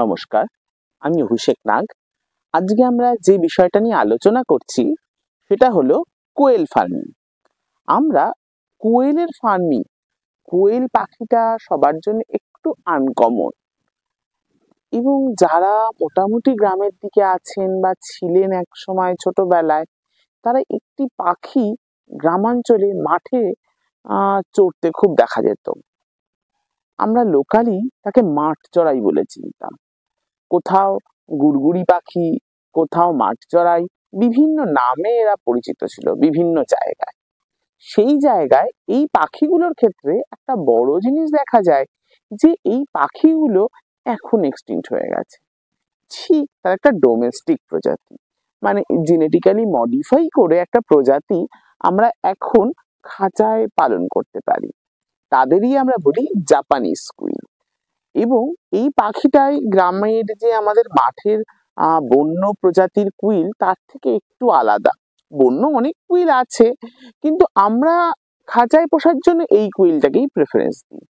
নমস্কার, আমি অভিষেক নাগ। আজকে আমরা যে বিষয়টা নিয়ে আলোচনা করছি সেটা হলো কোয়েল ফার্মিং। আমরা কোয়েলের ফার্মিং, কোয়েল পাখিটা সবার জন্য একটু আনকমন, এবং যারা মোটামুটি গ্রামের দিকে আছেন বা ছিলেন এক সময় ছোটবেলায়, তারা একটি পাখি গ্রামাঞ্চলে মাঠে চড়তে খুব দেখা যেত। আমরা লোকালি তাকে মাঠ চড়াই বলে চিনতাম। কোথাও গুড়গুড়ি পাখি, কোথাও মাঠ চড়াই, বিভিন্ন নামে এরা পরিচিত ছিল বিভিন্ন জায়গায়। সেই জায়গায় এই পাখিগুলোর ক্ষেত্রে একটা বড় জিনিস দেখা যায় যে এই পাখিগুলো এখন এক্সটিংক্ট হয়ে গেছে। তার একটা ডোমেস্টিক প্রজাতি, মানে জেনেটিক্যালি মডিফাই করে একটা প্রজাতি আমরা এখন খাঁচায় পালন করতে পারি। তাদেরই আমরা বলি জাপানিজ কুইল। এবং এই পাখিটাই গ্রামের যে আমাদের মাঠের বন্য প্রজাতির কুইল তার থেকে একটু আলাদা। বন্য অনেক কুইল আছে, কিন্তু আমরা খাঁচায় পোষার জন্য এই কুইলটাকেই প্রেফারেন্স দিই।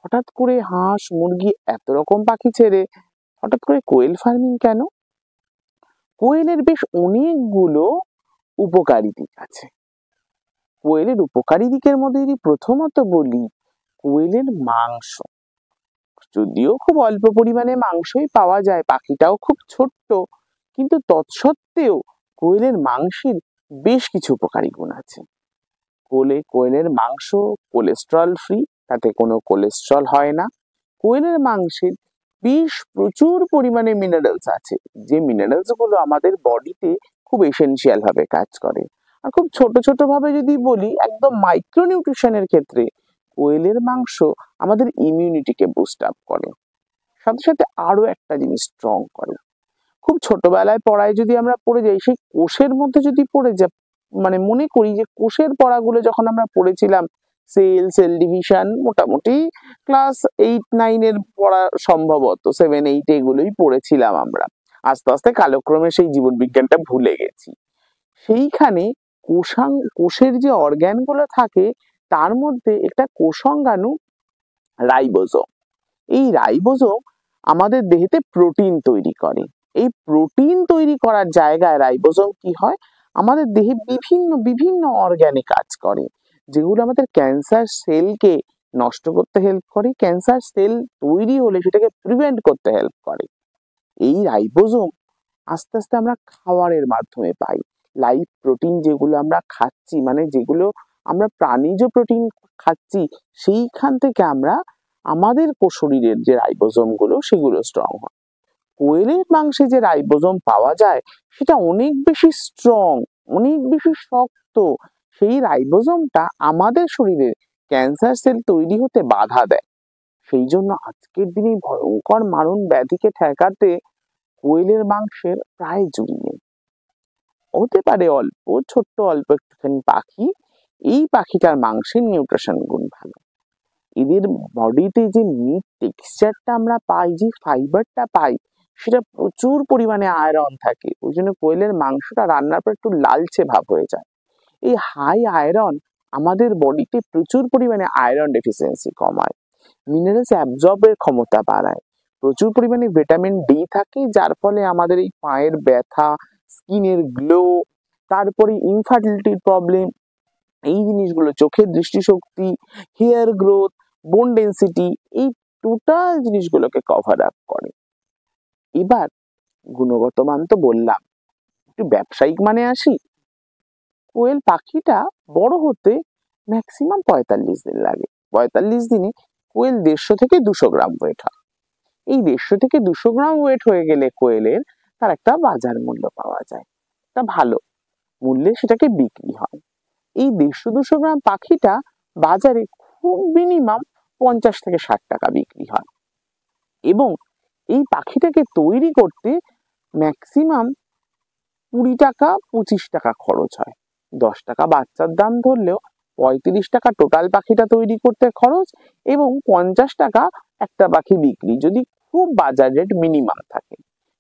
হঠাৎ করে হাঁস, মুরগি, এত রকম পাখি ছেড়ে হঠাৎ করে কোয়েল ফার্মিং কেন? কোয়েলের বেশ অনেকগুলো উপকারী দিক আছে। কোয়েলের উপকারী দিকের মধ্যে যদি প্রথমত বলি, কোয়েলের মাংস, যদিও খুব অল্প পরিমাণে মাংসই পাওয়া যায়, পাখিটাও খুব ছোট্ট, কিন্তু তৎসত্ত্বেও কোয়েলের মাংসের বেশ কিছু উপকারী গুণ আছে। কোয়েলের মাংস কোলেস্ট্রল ফ্রি, তাতে কোনো কোলেস্ট্রল হয় না। কোয়েলের মাংসের বেশ প্রচুর পরিমাণে মিনারেলস আছে, যে মিনারেলস গুলো আমাদের বডিতে খুব এসেনশিয়াল ভাবে কাজ করে। আর খুব ছোট ছোট ভাবে যদি বলি, একদম মাইক্রো নিউট্রিশনের ক্ষেত্রে কোয়েলের মাংস আমাদের ইমিউনিটিকে বুস্ট আপ করে, সাথে সাথে আরো একটা জিনিস স্ট্রং করে। খুব ছোটবেলায় পড়ায় যদি আমরা পড়ে যাই, সেই কোষের মধ্যে যদি পড়ে যাই, মানে মনে করি যে কোষের পড়াগুলো যখন আমরা পড়েছিলাম, সেল ডিভিশন, মোটামুটি ক্লাস 8-9 এর পড়া, সম্ভবত 7-8 এগুলোই পড়েছিলাম আমরা। আস্তে আস্তে কালক্রমে সেই জীবন বিজ্ঞানটা ভুলে গেছি। সেইখানে কোষের যে অর্গ্যান গুলো থাকে, তার মধ্যে একটা কোষাঙ্গাণু রাইবোজোম। এই রাইবোজোম আমাদের দেহেতে প্রোটিন তৈরি করে। এই প্রোটিন তৈরি করার জায়গায় রাইবোজোম কি হয়, আমাদের দেহে বিভিন্ন বিভিন্ন অর্গ্যানে কাজ করে, যেগুলো আমাদের ক্যান্সার সেলকে নষ্ট করতে হেল্প করে, ক্যান্সার সেল তৈরি হলে সেটাকে প্রিভেন্ট করতে হেল্প করে। এই রাইবোজোম আস্তে আস্তে আমরা খাবারের মাধ্যমে পাই। লাইভ প্রোটিন যেগুলো আমরা খাচ্ছি, মানে যেগুলো আমরা প্রাণীজ প্রোটিন খাচ্ছি, সেইখান থেকে আমরা আমাদের শরীরের যে রাইবোজোম গুলো, সেগুলো স্ট্রং হয়। কোয়েলের মাংসে যে রাইবোজোম পাওয়া যায় সেটা অনেক বেশি স্ট্রং, অনেক বেশি শক্ত। সেই রাইবোজোমটা আমাদের শরীরে ক্যান্সার সেল তৈরি হতে বাধা দেয়। সেই জন্য আজকের দিনে ভয়ঙ্কর মারণ ব্যাধিকে ঠেকাতে কোয়েলের মাংসের প্রায় জুড়ি নেই। হতে পারে অল্প ছোট্ট অল্প একটুখানি পাখি, এই পাখিটার মাংসের নিউট্রিশন গুণ ভালো। এদের বডিতে যে মিট টেক্সচারটা আমরা পাই, যে ফাইবারটা পাই, সেটা প্রচুর পরিমাণে আয়রন থাকে। ওই জন্য কোয়েলের মাংসটা রান্নার পর একটু লালচে ভাব হয়ে যায়। এই হাই আয়রন আমাদের বডিতে প্রচুর পরিমাণে আয়রন ডেফিসিয়েন্সি কমায়, মিনারেলস অ্যাবজর্বের ক্ষমতা বাড়ায়। প্রচুর পরিমাণে ভিটামিন ডি থাকে, যার ফলে আমাদের এই পায়ের ব্যথা, স্কিনের গ্লো, তারপরে ইনফার্টিলিটির প্রবলেম, এই জিনিসগুলো, চোখের দৃষ্টিশক্তি, হেয়ার গ্রোথ, বোন ডেন্সিটি, এই টোটাল জিনিসগুলোকে কভার আপ করে। এবার গুণগত মান তো বললাম, একটু ব্যবসায়িক মানে আসি। কোয়েল পাখিটা বড় হতে ম্যাক্সিমাম 45 দিন লাগে। 45 দিনে কোয়েল 150 থেকে 200 গ্রাম ওয়েট হয়। এই 150 থেকে 200 গ্রাম ওয়েট হয়ে গেলে কোয়েলের তার একটা বাজার মূল্য পাওয়া যায়, একটা ভালো মূল্যে সেটাকে বিক্রি হয়। এই 150-200 গ্রাম পাখিটা বাজারে খুব মিনিমাম 50 থেকে 60 টাকা বিক্রি হয়। এবং এই পাখিটাকে তৈরি করতে ম্যাক্সিমাম 20 টাকা 25 টাকা খরচ হয়। 10 টাকা বাচ্চার দাম ধরলেও 35 টাকা টোটাল পাখিটা তৈরি করতে খরচ, এবং 50 টাকা একটা পাখি বিক্রি, যদি খুব বাজার রেট মিনিমাম থাকে।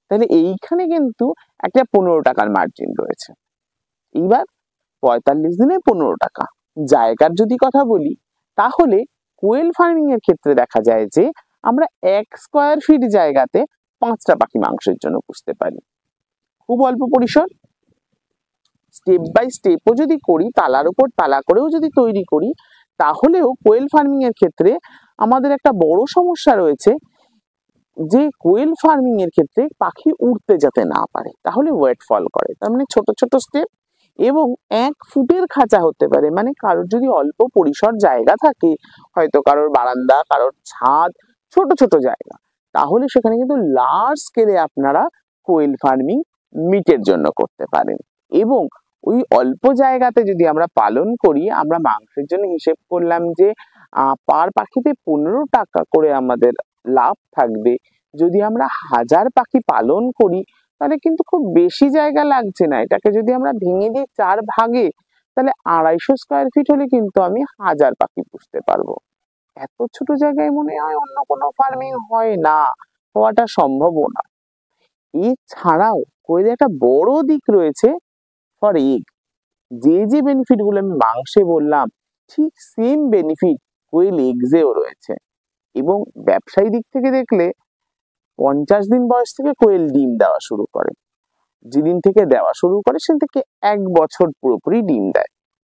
তাহলে এইখানে কিন্তু একটা 15 টাকার মার্জিন রয়েছে। এইবার 45 দিনে 15 টাকা। জায়গার যদি কথা বলি, তাহলে কোয়েল ফার্মিং এর ক্ষেত্রে দেখা যায় যে আমরা 1 স্কোয়ার ফিট জায়গাতে 5টা পাখি মাংসের জন্য পুষতে পারি। খুব অল্প পরিসর। স্টেপ বাই স্টেপও যদি করি, তালার উপর তালা করেও যদি তৈরি করি, তাহলেও কোয়েল ফার্মিং এর ক্ষেত্রে আমাদের একটা বড় সমস্যা রয়েছে, যে কোয়েল ফার্মিং এর ক্ষেত্রে পাখি উড়তে যেতে না পারে, তাহলে ওয়েট ফল করে। তার মানে ছোট ছোট স্টেপ, এবং 1 ফুটের খাঁচা হতে পারে। মানে কারোর যদি অল্প পরিসর জায়গা থাকে, হয়তো কারোর বারান্দা, কারোর ছাদ, ছোট ছোট জায়গা, তাহলে সেখানে কিন্তু লার্জ স্কেলে আপনারা কোয়েল ফার্মিং মিটের জন্য করতে পারেন। এবং ওই অল্প জায়গাতে যদি আমরা পালন করি, আমরা মাংসের জন্য হিসেব করলাম যে পার পাখিতে 15 টাকা করে আমাদের লাভ থাকবে। যদি আমরা 1000 পাখি পালন করি, তাহলে কিন্তু খুব বেশি জায়গা লাগছে না। এটাকে যদি আমরা ভেঙে দিই 4 ভাগে, তাহলে 250 স্কোয়ার ফিট হলে কিন্তু আমি 1000 পাখি পুষতে পারবো। এত ছোট জায়গায় মনে হয় অন্য কোনো ফার্মিং হয় না, হওয়াটা সম্ভবও না। এছাড়াও কোয়েলের একটা বড় দিক রয়েছে ফর এগ। যে যে বেনিফিট গুলো আমি মাংসে বললাম, ঠিক সেম বেনিফিট কোয়েল এগসেও রয়েছে। এবং ব্যবসায়ী দিক থেকে দেখলে 50 দিন বয়স থেকে কোয়েল ডিম দেওয়া শুরু করে। যেদিন থেকে দেওয়া শুরু করে সেদিন থেকে 1 বছর পুরোপুরি ডিম দেয়।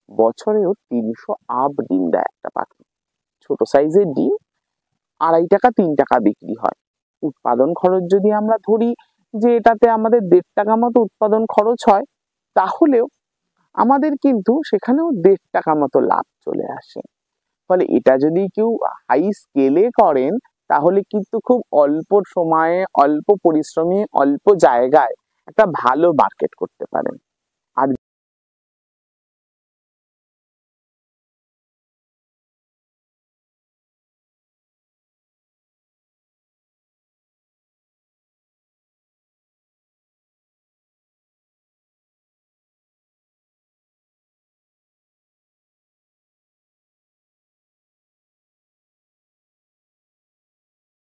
বছরেও 300 আপ ডিম দেয় একটা পাখি। ছোট সাইজের ডিম 2.5 টাকা 3 টাকা বিক্রি হয়। উৎপাদন খরচ যদি আমরা ধরি যে এটাতে আমাদের 1.5 টাকা মতো উৎপাদন খরচ হয়, তাহলেও আমাদের কিন্তু সেখানেও 1.5 টাকা মতো লাভ চলে আসে। ফলে এটা যদি কেউ হাই স্কেলে করেন, তাহলে কিন্তু খুব অল্প সময়ে, অল্প পরিশ্রমে, অল্প জায়গায় একটা ভালো মার্কেট করতে পারেন।